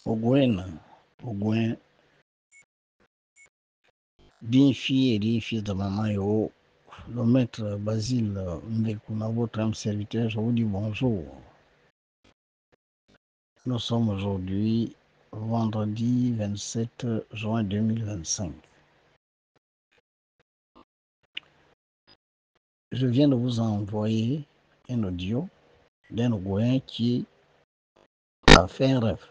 Au Gouin, d'une fille et d'un fils de maman et au le maître Basile Mbekuna, votre âme serviteur, je vous dis bonjour. Nous sommes aujourd'hui vendredi 27 juin 2025. Je viens de vous envoyer un audio d'un Ougouin qui a fait un rêve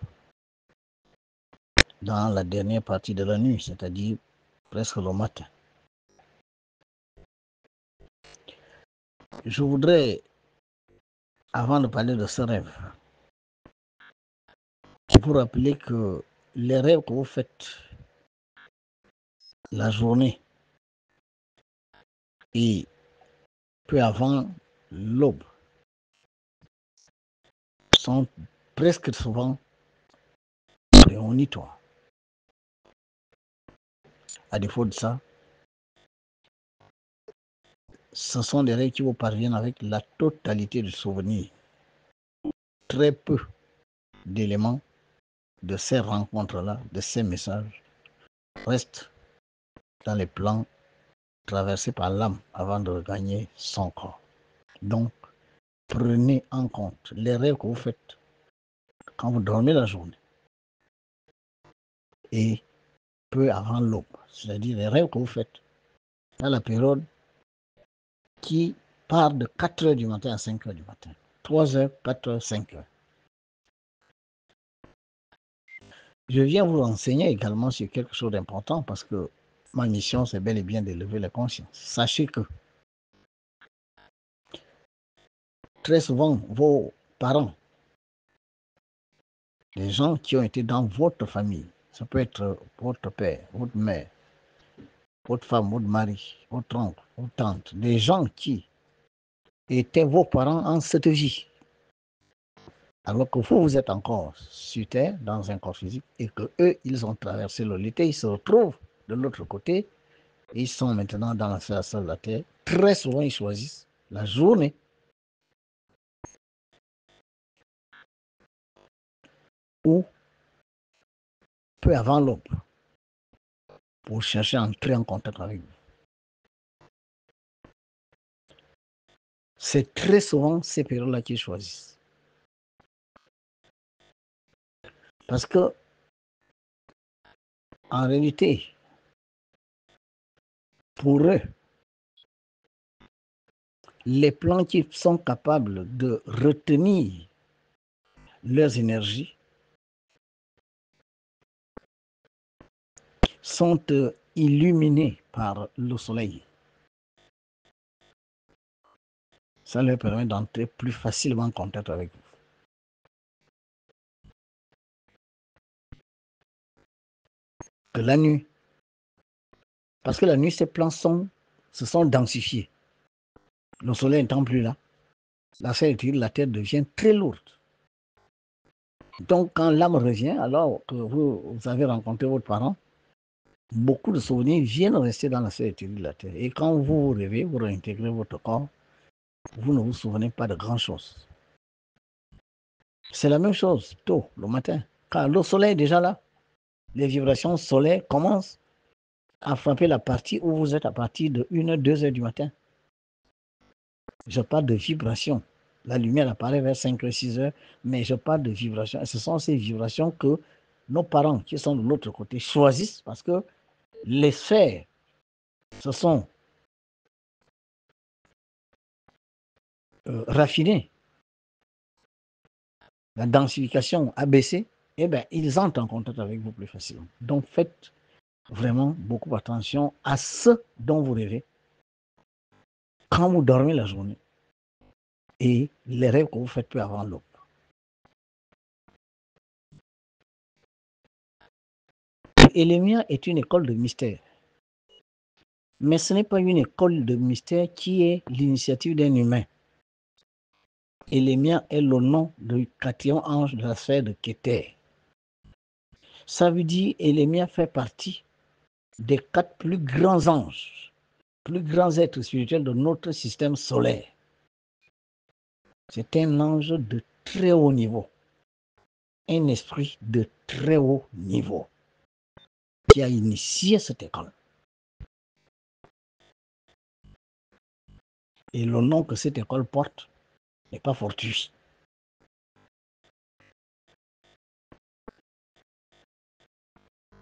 dans la dernière partie de la nuit, c'est-à-dire presque le matin. Je voudrais, avant de parler de ce rêve, vous rappeler que les rêves que vous faites la journée et peu avant l'aube sont presque souvent prémonitoires. À défaut de ça, ce sont des rêves qui vous parviennent avec la totalité du souvenir. Très peu d'éléments de ces rencontres-là, de ces messages, restent dans les plans traversés par l'âme avant de regagner son corps. Donc, prenez en compte les rêves que vous faites quand vous dormez la journée et peu avant l'aube, c'est-à-dire les rêves que vous faites dans la période qui part de 4 heures du matin à 5 heures du matin. 3 heures, 4 heures, 5 heures. Je viens vous renseigner également sur quelque chose d'important parce que ma mission, c'est bel et bien d'élever la conscience. Sachez que très souvent, vos parents, les gens qui ont été dans votre famille, ça peut être votre père, votre mère, votre femme, votre mari, votre oncle, votre tante, des gens qui étaient vos parents en cette vie, alors que vous, vous êtes encore sur terre, dans un corps physique, et que eux, ils ont traversé le l'été, ils se retrouvent de l'autre côté, et ils sont maintenant dans la face de la terre. Très souvent, ils choisissent la journée ou peu avant l'aube pour chercher à entrer en contact avec vous. C'est très souvent ces périodes-là qu'ils choisissent. Parce que, en réalité, pour eux, les plans qui sont capables de retenir leurs énergies sont illuminés par le soleil. Ça leur permet d'entrer plus facilement en contact avec vous. Que la nuit. Parce que la nuit, ces plans se sont densifiés. Le soleil n'étant plus là, la de la Terre devient très lourde. Donc, quand l'âme revient, alors que vous avez rencontré votre parent, beaucoup de souvenirs viennent rester dans la cellule de la Terre. Et quand vous vous réveillez, vous réintégrez votre corps, vous ne vous souvenez pas de grand-chose. C'est la même chose tôt, le matin. Quand le soleil est déjà là, les vibrations solaires commencent à frapper la partie où vous êtes à partir de 1h, 2h du matin. Je parle de vibrations. La lumière apparaît vers 5h, 6h, mais je parle de vibrations. Et ce sont ces vibrations que nos parents qui sont de l'autre côté choisissent parce que les sphères se sont raffinées. La densification a baissé, et bien, ils entrent en contact avec vous plus facilement. Donc, faites vraiment beaucoup attention à ce dont vous rêvez quand vous dormez la journée et les rêves que vous faites peu avant l'aube. Elémia est une école de mystère. Mais ce n'est pas une école de mystère qui est l'initiative d'un humain. Elémia est le nom du 4e ange de la sphère de Kéter. Ça veut dire Elémia fait partie des 4 plus grands anges, plus grands êtres spirituels de notre système solaire. C'est un ange de très haut niveau, un esprit de très haut niveau qui a initié cette école. Et le nom que cette école porte n'est pas fortuit.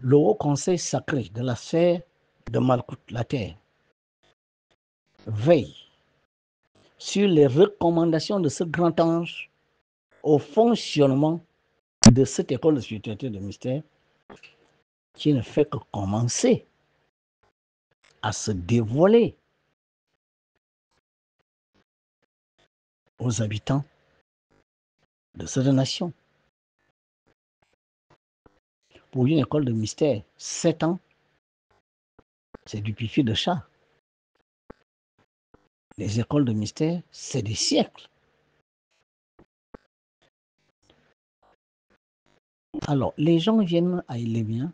Le haut conseil sacré de la sphère de Malkout, la terre, veille sur les recommandations de ce grand ange au fonctionnement de cette école de spiritualité de mystère qui ne fait que commencer à se dévoiler aux habitants de cette nation. Pour une école de mystère, 7 ans, c'est du pipi de chat. Les écoles de mystère, c'est des siècles. Alors, les gens viennent à Ilémia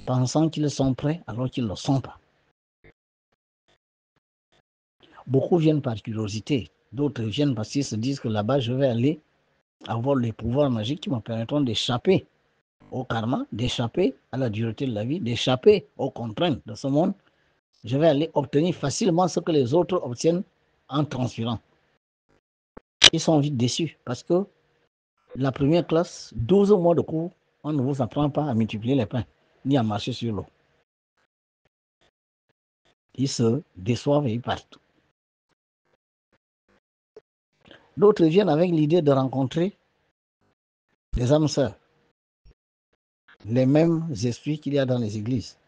pensant qu'ils sont prêts alors qu'ils ne le sont pas. Beaucoup viennent par curiosité, d'autres viennent parce qu'ils se disent que là-bas, je vais aller avoir les pouvoirs magiques qui me permettront d'échapper au karma, d'échapper à la dureté de la vie, d'échapper aux contraintes de ce monde. Je vais aller obtenir facilement ce que les autres obtiennent en transpirant. Ils sont vite déçus parce que la première classe, 12 mois de cours, on ne vous apprend pas à multiplier les pains, ni à marcher sur l'eau. Ils se déçoivent et ils partent. D'autres viennent avec l'idée de rencontrer des âmes sœurs, les mêmes esprits qu'il y a dans les églises.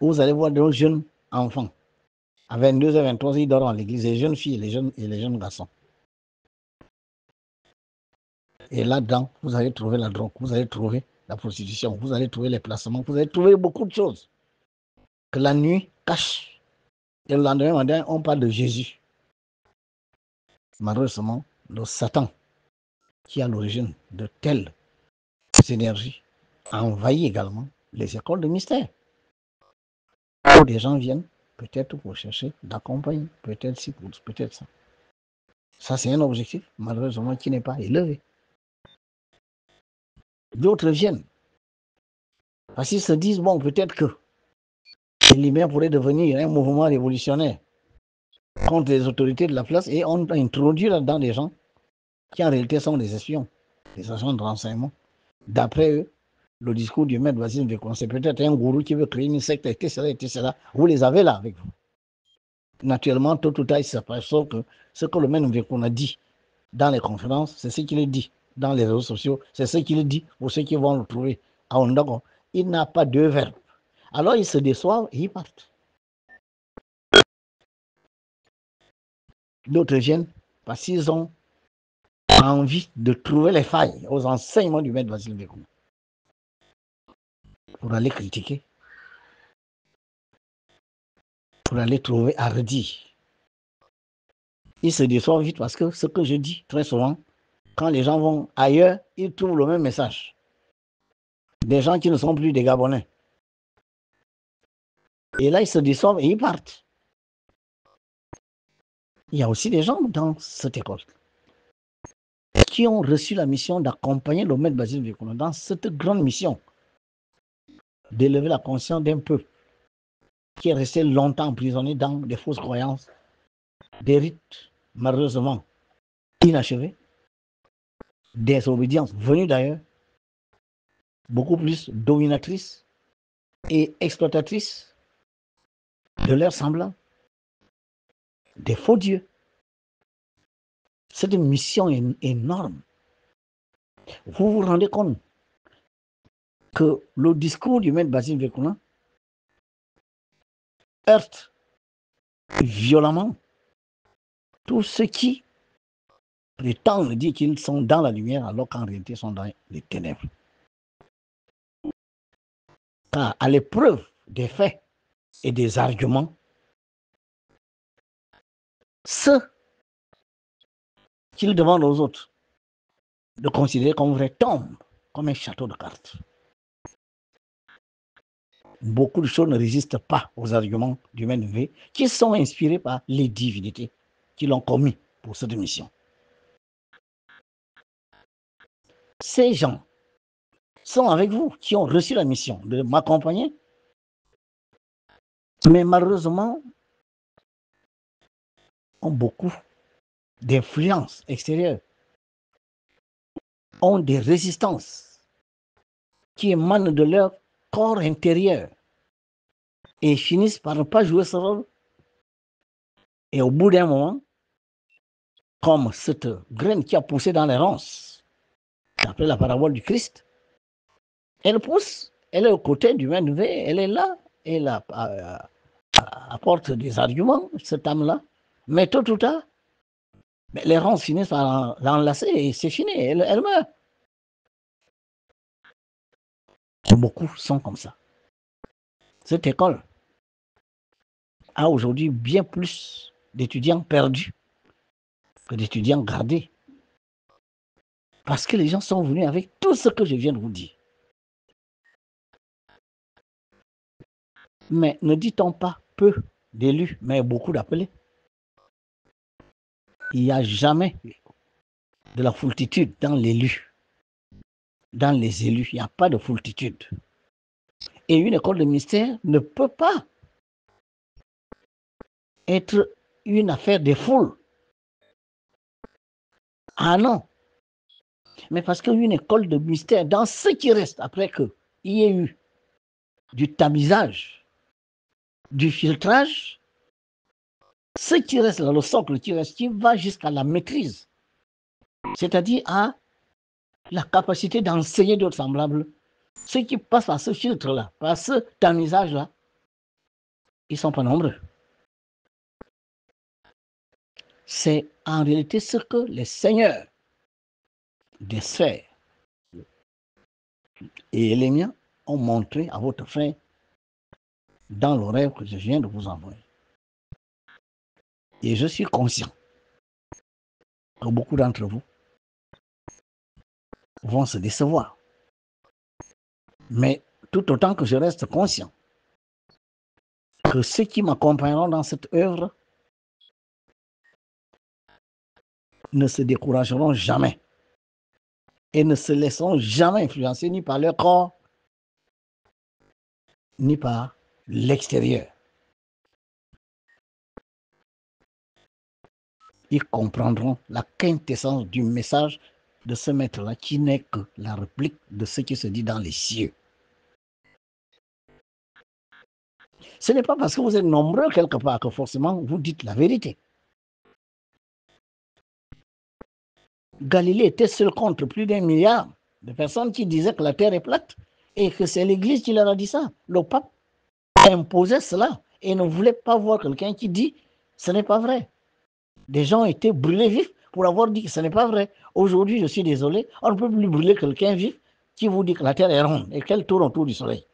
Vous allez voir des jeunes enfants. À 22 et 23 ans, ils dorment à l'église, les jeunes filles et les jeunes garçons. Et là-dedans, vous allez trouver la drogue, vous allez trouver la prostitution, vous allez trouver les placements, vous allez trouver beaucoup de choses que la nuit cache. Et le lendemain matin, on parle de Jésus. Malheureusement, le Satan, qui est à l'origine de telles énergies, a envahi également les écoles de mystère. Où des gens viennent, peut-être pour chercher d'accompagner, peut-être ci, peut-être ça. Ça, c'est un objectif, malheureusement, qui n'est pas élevé. D'autres viennent parce qu'ils se disent, bon, peut-être que les Libyens pourraient devenir un mouvement révolutionnaire contre les autorités de la place et on a introduit là-dedans des gens qui en réalité sont des espions, des agents de renseignement. D'après eux, le discours du maître Vasile Vécon, c'est peut-être un gourou qui veut créer une secte, etc. Vous les avez là avec vous. Naturellement, tôt ou tard, il s'aperçoit sauf que ce que le maître Vécon a dit dans les conférences, c'est ce qu'il dit dans les réseaux sociaux, c'est ce qu'il dit pour ceux qui vont le trouver à Ondago. Il n'a pas deux verbes. Alors ils se déçoivent et ils partent. D'autres viennent parce qu'ils ont envie de trouver les failles aux enseignements du maître Vasile Vécon pour aller critiquer, pour aller trouver hardi. Ils se déçoivent vite parce que ce que je dis très souvent, quand les gens vont ailleurs, ils trouvent le même message. Des gens qui ne sont plus des Gabonais. Et là, ils se déçoivent et ils partent. Il y a aussi des gens dans cette école qui ont reçu la mission d'accompagner le maître Basile Vécon dans cette grande mission d'élever la conscience d'un peuple qui est resté longtemps emprisonné dans des fausses croyances, des rites malheureusement inachevés, des obédiences venues d'ailleurs, beaucoup plus dominatrices et exploitatrices de leurs semblants, des faux dieux. C'est une mission énorme. Vous vous rendez compte que le discours du maître Basile Vécon heurte violemment tous ceux qui prétendent dire qu'ils sont dans la lumière alors qu'en réalité ils sont dans les ténèbres. Car à l'épreuve des faits et des arguments, ceux qu'ils demandent aux autres de considérer comme vrai tombent comme un château de cartes. Beaucoup de choses ne résistent pas aux arguments du maître V qui sont inspirés par les divinités qui l'ont commis pour cette mission. Ces gens sont avec vous, qui ont reçu la mission de m'accompagner. Mais malheureusement, ont beaucoup d'influences extérieures, ont des résistances qui émanent de leur corps intérieur et finissent par ne pas jouer ce rôle. Et au bout d'un moment, comme cette graine qui a poussé dans les ronces, d'après la parabole du Christ, elle pousse, elle est aux côtés du main levé, elle est là, elle apporte des arguments, cette âme-là. Mais tôt ou tard, les ronces finissent par l'enlacer et c'est fini, elle meurt. Beaucoup sont comme ça. Cette école a aujourd'hui bien plus d'étudiants perdus que d'étudiants gardés. Parce que les gens sont venus avec tout ce que je viens de vous dire. Mais ne dit-on pas peu d'élus, mais beaucoup d'appelés? Il n'y a jamais de la foultitude dans l'élu. Dans les élus, il n'y a pas de foultitude. Et une école de ministère ne peut pas être une affaire de foule. Ah non. Mais parce qu'une école de ministère, dans ce qui reste après qu'il y ait eu du tamisage, du filtrage, ce qui reste là, le socle qui reste, qui va jusqu'à la maîtrise, c'est-à-dire à la capacité d'enseigner d'autres semblables, ceux qui passent par ce filtre-là, par ce tamisage-là, ils ne sont pas nombreux. C'est en réalité ce que les seigneurs des sphères et les miens ont montré à votre frère dans le rêve que je viens de vous envoyer. Et je suis conscient que beaucoup d'entre vous vont se décevoir. Mais tout autant que je reste conscient que ceux qui m'accompagneront dans cette œuvre ne se décourageront jamais et ne se laisseront jamais influencer ni par leur corps, ni par l'extérieur. Ils comprendront la quintessence du message de ce maître-là qui n'est que la réplique de ce qui se dit dans les cieux. Ce n'est pas parce que vous êtes nombreux quelque part que forcément vous dites la vérité. Galilée était seul contre plus d'1 milliard de personnes qui disaient que la terre est plate et que c'est l'Église qui leur a dit ça. Le pape imposait cela et ne voulait pas voir quelqu'un qui dit ce n'est pas vrai. Des gens étaient brûlés vifs pour avoir dit que ce n'est pas vrai. Aujourd'hui, je suis désolé, on ne peut plus brûler quelqu'un vif qui vous dit que la terre est ronde et qu'elle tourne autour du soleil.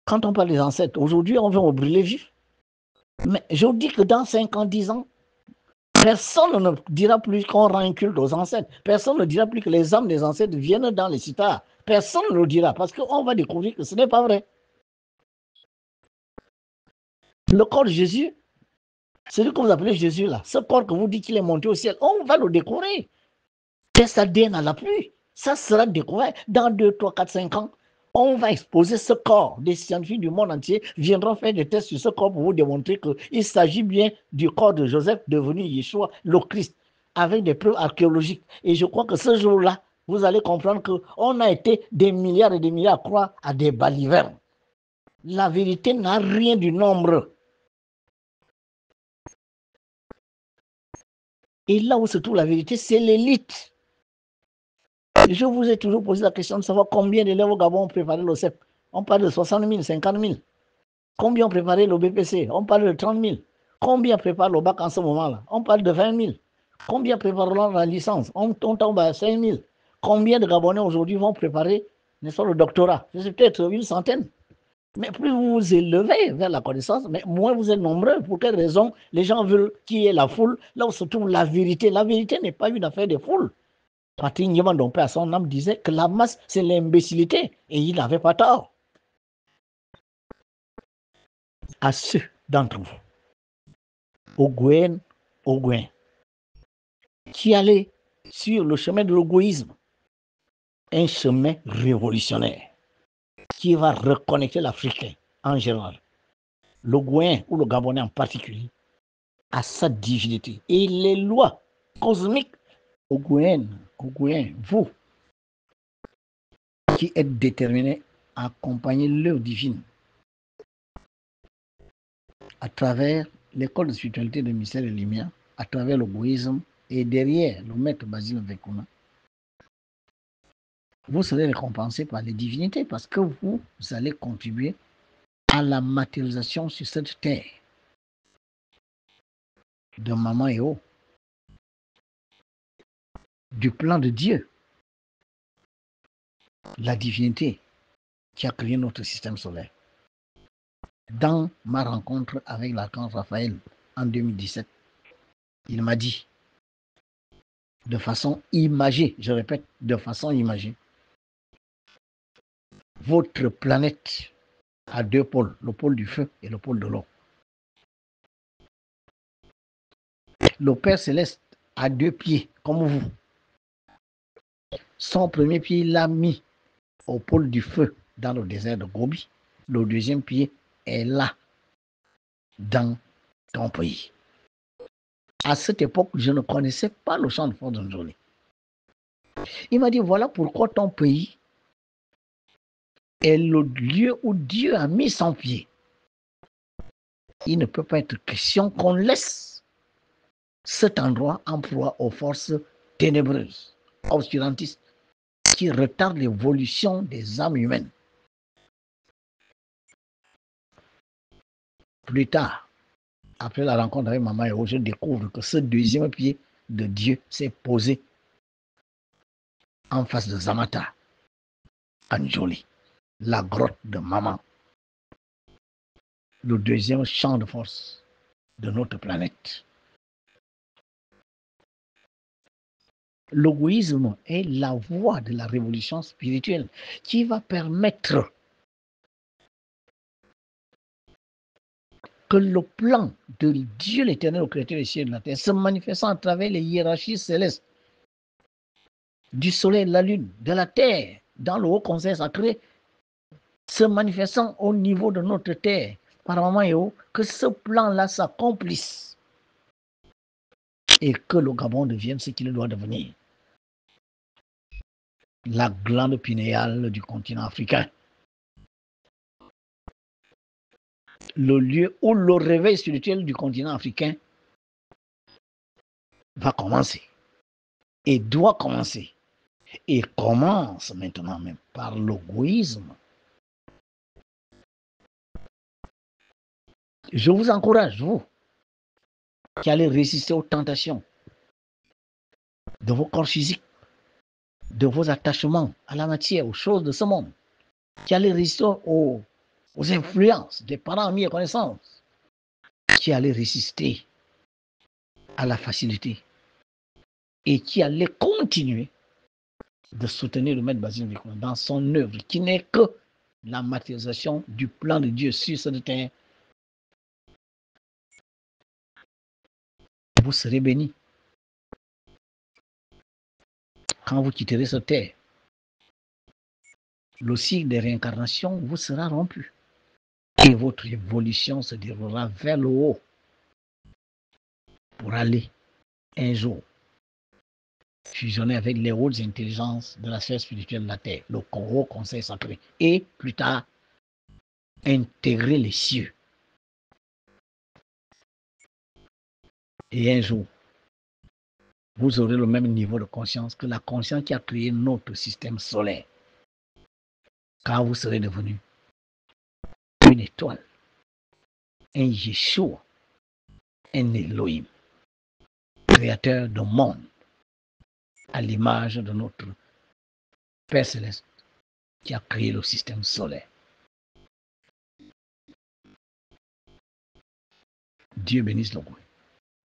Quand on parle des ancêtres, aujourd'hui, on veut me brûler vif. Mais je vous dis que dans 5 ans, 10 ans, personne ne dira plus qu'on rend un culte aux ancêtres. Personne ne dira plus que les âmes des ancêtres viennent dans les cités. Personne ne le dira parce qu'on va découvrir que ce n'est pas vrai. Le corps de Jésus, celui que vous appelez Jésus là, ce corps que vous dites qu'il est monté au ciel, on va le découvrir. Test ADN à l'appui, ça sera découvert dans 2, 3, 4, 5 ans. On va exposer ce corps. Des scientifiques du monde entier viendront faire des tests sur ce corps pour vous démontrer qu'il s'agit bien du corps de Joseph devenu Yeshua, le Christ, avec des preuves archéologiques. Et je crois que ce jour-là, vous allez comprendre qu'on a été des milliards et des milliards à croire à des balivernes. La vérité n'a rien du nombre. Et là où se trouve la vérité, c'est l'élite. Je vous ai toujours posé la question de savoir combien d'élèves au Gabon ont préparé l'OCEP. On parle de 60 000, 50 000. Combien ont préparé le BPC? On parle de 30 000. Combien préparent le bac en ce moment-là? On parle de 20 000. Combien prépareront la licence? On tombe à 5 000. Combien de Gabonais aujourd'hui vont préparer le doctorat? C'est peut-être une centaine. Mais plus vous vous élevez vers la connaissance, mais moins vous êtes nombreux. Pour quelle raison? Les gens veulent qu'il y ait la foule, là où se trouve la vérité. La vérité n'est pas une affaire de foule. Patrick Nyemandompe à son âme disait que la masse, c'est l'imbécilité. Et il n'avait pas tort. À ceux d'entre vous, au Gouin, qui allaient sur le chemin de l'égoïsme, un chemin révolutionnaire qui va reconnecter l'Africain en général, le Goyen ou le Gabonais en particulier, à sa divinité. Et les lois cosmiques aux Goyens, vous qui êtes déterminés à accompagner l'œuvre divine à travers l'école de spiritualité de Mystère et Lumière, à travers le bouddhisme et derrière le maître Basile Vekuna, vous serez récompensé par les divinités parce que vous allez contribuer à la matérialisation sur cette terre de Maman Eo, du plan de Dieu, la divinité qui a créé notre système solaire. Dans ma rencontre avec l'archange Raphaël en 2017, il m'a dit, de façon imagée, je répète, de façon imagée, votre planète a deux pôles, le pôle du feu et le pôle de l'eau. Le Père Céleste a deux pieds, comme vous. Son premier pied, il l'a mis au pôle du feu, dans le désert de Gobi. Le deuxième pied est là, dans ton pays. À cette époque, je ne connaissais pas le champ de force de Njoli. Il m'a dit, voilà pourquoi ton pays est le lieu où Dieu a mis son pied. Il ne peut pas être question qu'on laisse cet endroit en proie aux forces ténébreuses, obscurantistes, qui retardent l'évolution des âmes humaines. Plus tard, après la rencontre avec Maman Eo, je découvre que ce deuxième pied de Dieu s'est posé en face de Zamata, à Njoli, la grotte de Maman, le deuxième champ de force de notre planète. L'égoïsme est la voie de la révolution spirituelle qui va permettre que le plan de Dieu l'éternel, au créateur des cieux et de la terre, se manifestant à travers les hiérarchies célestes, du soleil, de la lune, de la terre, dans le haut conseil sacré, se manifestant au niveau de notre terre, par Maman Eo, que ce plan-là s'accomplisse et que le Gabon devienne ce qu'il doit devenir. La glande pinéale du continent africain. Le lieu où le réveil spirituel du continent africain va commencer et doit commencer et commence maintenant même par l'égoïsme. Je vous encourage, vous, qui allez résister aux tentations de vos corps physiques, de vos attachements à la matière, aux choses de ce monde, qui allez résister aux influences des parents, amis et connaissances, qui allez résister à la facilité et qui allait continuer de soutenir le maître Basile Vekuna dans son œuvre, qui n'est que la matérialisation du plan de Dieu sur cette terre. Vous serez bénis. Quand vous quitterez cette terre, le cycle des réincarnations vous sera rompu et votre évolution se déroulera vers le haut pour aller un jour fusionner avec les hautes intelligences de la sphère spirituelle de la terre, le haut conseil sacré, et plus tard intégrer les cieux. Et un jour, vous aurez le même niveau de conscience que la conscience qui a créé notre système solaire. Car vous serez devenu une étoile, un Yeshua, un Elohim, créateur du monde, à l'image de notre Père Céleste qui a créé le système solaire. Dieu bénisse le monde.